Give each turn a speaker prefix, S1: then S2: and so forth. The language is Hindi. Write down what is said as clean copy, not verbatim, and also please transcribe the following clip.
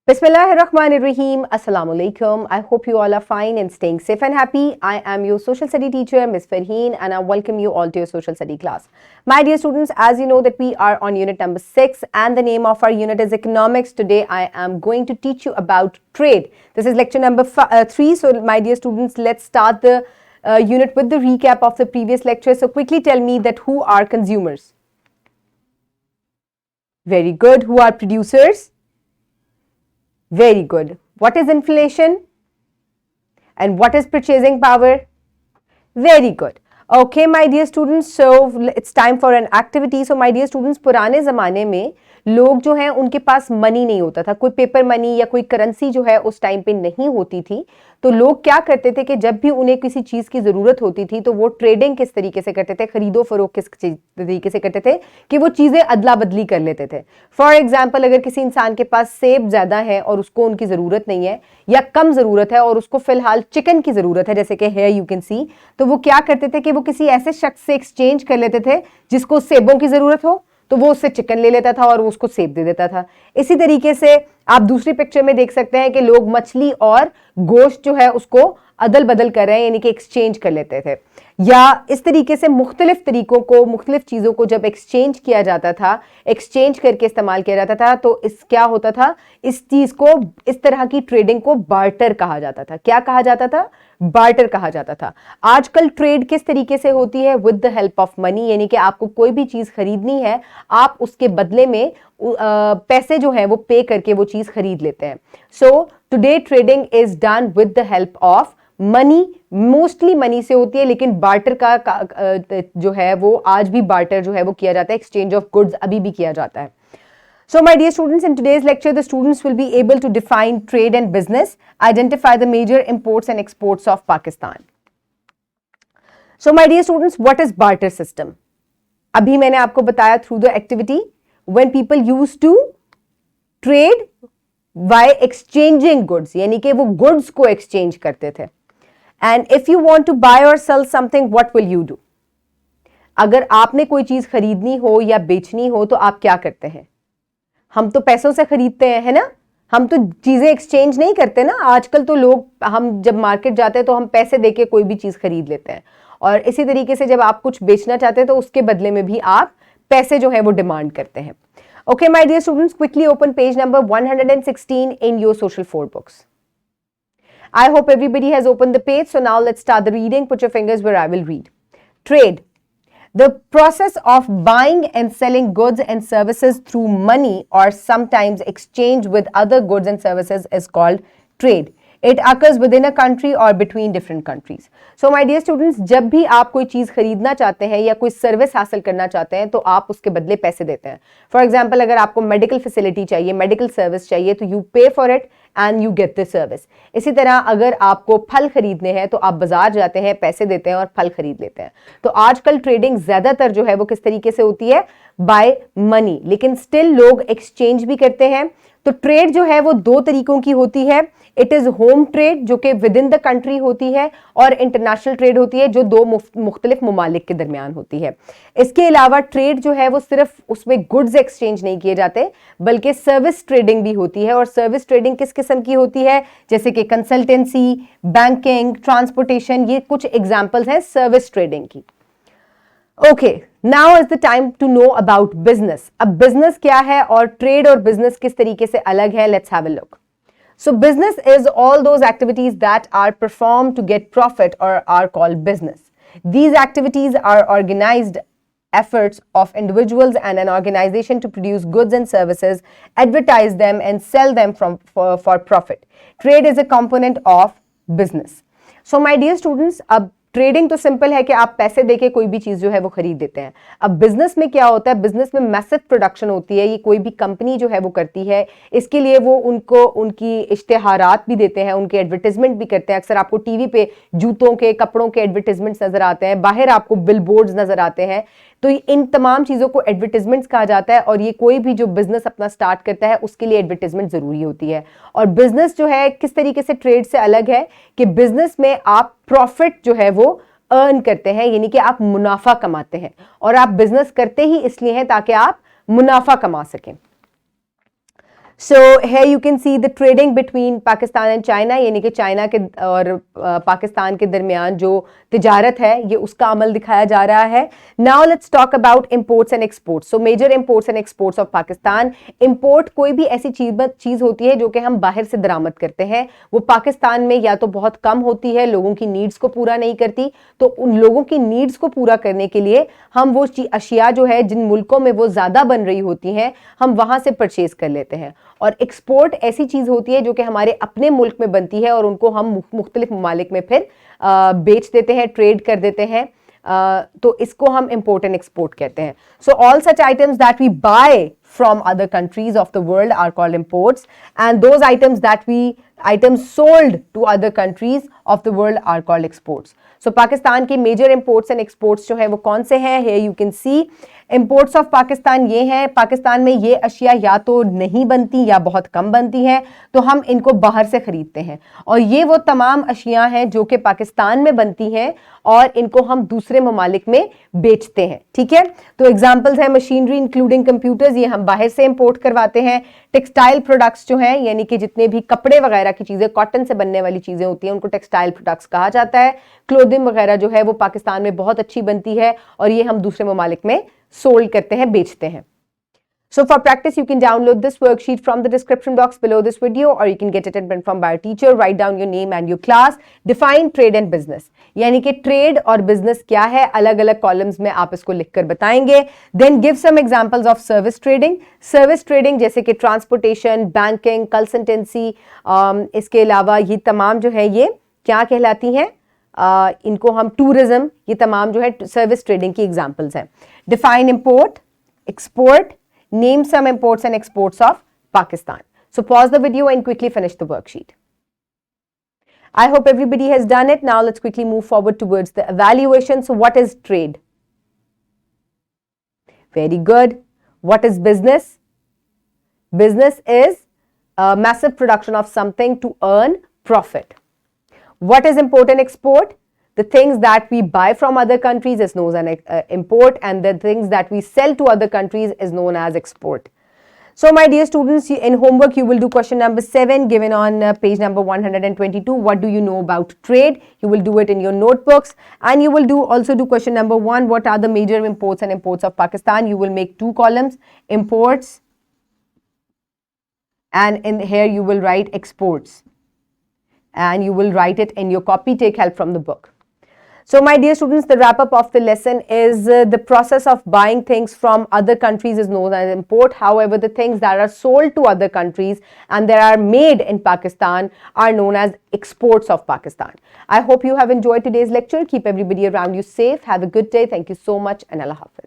S1: Bismillahirrahmanirrahim. Assalamu alaikum. I hope you all are fine and staying safe and happy. I am your social study teacher, Ms. Farheen, and I welcome you all to your social study class. My dear students, as you know that we are on unit number 6 and the name of our unit is economics. Today I am going to teach you about trade. This is lecture number 3. So my dear students, let's start the unit with the recap of the previous lecture. So quickly tell me that who are consumers? Very good. Who are producers? Very good. What is inflation? And what is purchasing power? Very good. Okay, my dear students, so it's time for an activity. So my dear students, पुराने ज़माने में लोग जो हैं उनके पास मनी नहीं होता था, कोई पेपर मनी या कोई करेंसी जो है उस टाइम पे नहीं होती थी। तो लोग क्या करते थे कि जब भी उन्हें किसी चीज़ की ज़रूरत होती थी तो वो ट्रेडिंग किस तरीके से करते थे, खरीदो फरोख किस तरीके से करते थे कि वो चीज़ें अदला बदली कर लेते थे। फॉर एग्जाम्पल, अगर किसी इंसान के पास सेब ज़्यादा है और उसको उनकी ज़रूरत नहीं है या कम ज़रूरत है और उसको फ़िलहाल चिकन की ज़रूरत है, जैसे कि है यू कैन सी, तो वो क्या करते थे कि वो किसी ऐसे शख्स से एक्सचेंज कर लेते थे जिसको सेबों की ज़रूरत हो, तो वो उससे चिकन ले लेता था और उसको सेब दे देता था। इसी तरीके से आप दूसरी पिक्चर में देख सकते हैं कि लोग मछली और गोश्त जो है उसको अदल बदल कर रहे हैं, यानी कि एक्सचेंज कर लेते थे। या इस तरीके से मुख्तलिफ तरीकों को, मुख्तलिफ चीज़ों को जब एक्सचेंज किया जाता था, एक्सचेंज करके इस्तेमाल किया जाता था, तो इस क्या होता था, इस चीज़ को, इस तरह की ट्रेडिंग को बार्टर कहा जाता था। क्या कहा जाता था? बार्टर कहा जाता था। आजकल ट्रेड किस तरीके से होती है? With the help of money, यानी कि आपको कोई भी चीज़ खरीदनी है, आप उसके बदले में पैसे जो है वो पे करके वो चीज़ खरीद लेते हैं। So today trading is done with the help of money, mostly money से होती है, लेकिन बार्टर का जो है वो आज भी बार्टर जो है वो किया जाता है, एक्सचेंज ऑफ गुड्स अभी भी किया जाता है। So my dear students, in today's lecture the students will be able to define trade and business, identify the major imports and exports of Pakistan. So my dear students, what is barter system? अभी मैंने आपको बताया through the activity when people used to trade by exchanging goods, यानी कि वो goods को exchange करते थे। And if you want to buy or sell something, what will you do? अगर आपने कोई चीज़ खरीदनी हो या बेचनी हो तो आप क्या करते हैं? हम तो पैसों से खरीदते हैं, है ना? हम तो चीज़ें एक्सचेंज नहीं करते ना। आजकल तो लोग, हम जब मार्केट जाते हैं तो हम पैसे देके कोई भी चीज़ खरीद लेते हैं, और इसी तरीके से जब आप कुछ बेचना चाहते हैं तो उसके बदले में भी आप पैसे जो है वो डिमांड करते हैं। Okay my dear students, quickly open page number 116 in your social 4 books. I hope everybody has opened the page. So now let's start the reading. Put your fingers where I will read. Trade. The process of buying and selling goods and services through money or sometimes exchange with other goods and services is called trade. It occurs within a country or between different countries. So my dear students, जब भी आप कोई चीज़ खरीदना चाहते हैं या कोई सर्विस हासिल करना चाहते हैं तो आप उसके बदले पैसे देते हैं। फॉर एग्जाम्पल, अगर आपको मेडिकल फैसिलिटी चाहिए, मेडिकल सर्विस चाहिए, तो यू पे for it and you get the service. इसी तरह अगर आपको फल खरीदने हैं तो आप बाजार जाते हैं, पैसे देते हैं और फल खरीद लेते हैं। तो आजकल ट्रेडिंग ज़्यादातर जो है वो किस तरीके से होती है? बाय मनी, लेकिन स्टिल लोग एक्सचेंज भी करते हैं। तो ट्रेड जो है वो दो तरीकों की होती है। इट इज़ होम ट्रेड जो कि विद इन द कंट्री होती है, और इंटरनेशनल ट्रेड होती है जो दो मुख्तलिफ ममालिक के दरमियान होती है। इसके अलावा ट्रेड जो है वो सिर्फ उसमें गुड्स एक्सचेंज नहीं किए जाते, बल्कि सर्विस ट्रेडिंग भी होती है। और सर्विस ट्रेडिंग किस किस्म की होती है? जैसे कि कंसल्टेंसी, बैंकिंग, ट्रांसपोर्टेशन, ये कुछ एग्जाम्पल्स हैं सर्विस ट्रेडिंग की। Okay, now is the time to know about business. अब बिजनेस क्या है और ट्रेड और बिजनेस किस तरीके से अलग है, let's have a look. So business is all those activities that are performed to get profit or are called business. These activities are organized efforts of individuals and an organization to produce goods and services, advertise them and sell them for profit. Trade is a component of business. So my dear students, अब ट्रेडिंग तो सिंपल है कि आप पैसे देके कोई भी चीज़ जो है वो खरीद देते हैं। अब बिजनेस में क्या होता है? बिजनेस में मैसिव प्रोडक्शन होती है। ये कोई भी कंपनी जो है वो करती है, इसके लिए वो उनको उनकी इश्तेहारात भी देते हैं, उनके एडवर्टीजमेंट भी करते हैं। अक्सर आपको टीवी पे जूतों के, कपड़ों के एडवर्टीजमेंट्स नजर आते हैं, बाहर आपको बिलबोर्ड्स नजर आते हैं। तो इन तमाम चीज़ों को एडवर्टीजमेंट्स कहा जाता है, और ये कोई भी जो बिजनेस अपना स्टार्ट करता है उसके लिए एडवर्टीजमेंट ज़रूरी होती है। और बिजनेस जो है किस तरीके से ट्रेड से अलग है कि बिजनेस में आप प्रॉफिट जो है वो अर्न करते हैं, यानी कि आप मुनाफा कमाते हैं, और आप बिजनेस करते ही इसलिए हैं ताकि आप मुनाफा कमा सकें। So here you can see the trading between Pakistan and China, यानी कि चाइना के और पाकिस्तान के दरमियान जो तिजारत है ये उसका अमल दिखाया जा रहा है. Now let's talk about imports and exports. So major imports and exports of Pakistan. Import कोई भी ऐसी चीज होती है जो कि हम बाहर से दरामद करते हैं, वो पाकिस्तान में या तो बहुत कम होती है, लोगों की नीड्स को पूरा नहीं करती, तो उन लोगों की नीड्स को पूरा करने के लिए हम वो अशिया जो है जिन मुल्कों में वो ज्यादा बन रही होती हैं हम वहां से परचेज कर लेते हैं. और एक्सपोर्ट ऐसी चीज होती है जो कि हमारे अपने मुल्क में बनती है और उनको हम मुख्तलिफ ममालिक में फिर बेच देते हैं, ट्रेड कर देते हैं. तो इसको हम इंपोर्ट एंड एक्सपोर्ट कहते हैं. So all such items that we buy from other countries of the world are called imports, and those items sold to other countries of the world are called exports. So Pakistan के major imports and exports जो है वो कौन से हैं? Here you can see imports of Pakistan ये हैं. पाकिस्तान में ये अशिया या तो नहीं बनती या बहुत कम बनती हैं, तो हम इनको बाहर से खरीदते हैं. और ये वो तमाम अशिया हैं जो कि पाकिस्तान में बनती हैं और इनको हम दूसरे ममालिक में बेचते हैं. ठीक है, तो एग्जाम्पल्स हैं मशीनरी इंक्लूडिंग कंप्यूटर्स, ये हम बाहर से इंपोर्ट करवाते हैं. टेक्सटाइल प्रोडक्ट्स जो हैं यानी कि जितने भी कपड़े वगैरह की चीजें, कॉटन से बनने वाली चीजें होती हैं उनको टेक्सटाइल प्रोडक्ट्स कहा जाता है. क्लोथिंग वगैरह जो है वो पाकिस्तान में बहुत अच्छी बनती है और ये हम दूसरे ममालिक में सोल्ड करते हैं, बेचते हैं. So for practice, you can download this worksheet from the description box below this video, or you can get it in print from by your teacher. Write down your name and your class. Define trade and business. यानी कि ट्रेड और बिजनेस क्या है, अलग अलग कॉलम्स में आप इसको लिखकर बताएंगे. Then give some examples of service trading. Service trading जैसे कि ट्रांसपोर्टेशन, बैंकिंग, कंसल्टेंसी, इसके अलावा ये तमाम जो है ये क्या कहलाती हैं, इनको हम टूरिज्म, ये तमाम जो है सर्विस ट्रेडिंग की एग्जाम्पल्स हैं. Define import, export. Name some imports and exports of Pakistan. So pause the video and quickly finish the worksheet. I hope everybody has done it. Now let's quickly move forward towards the evaluation. So what is trade? Very good. What is business? Business is a massive production of something to earn profit. What is import and export? The things that we buy from other countries is known as import, and the things that we sell to other countries is known as export. So my dear students, in homework you will do question number 7 given on page number 122. What do you know about trade? You will do it in your notebooks, and you will also do question number 1. What are the major imports and exports of Pakistan? You will make 2 columns, imports, and in here you will write exports, and you will write it in your copy. Take help from the book. So my dear students, the wrap up of the lesson is the process of buying things from other countries is known as import. However, the things that are sold to other countries and that are made in Pakistan are known as exports of Pakistan. I hope you have enjoyed today's lecture. Keep everybody around you safe. Have a good day. Thank you so much, and Allah Hafiz.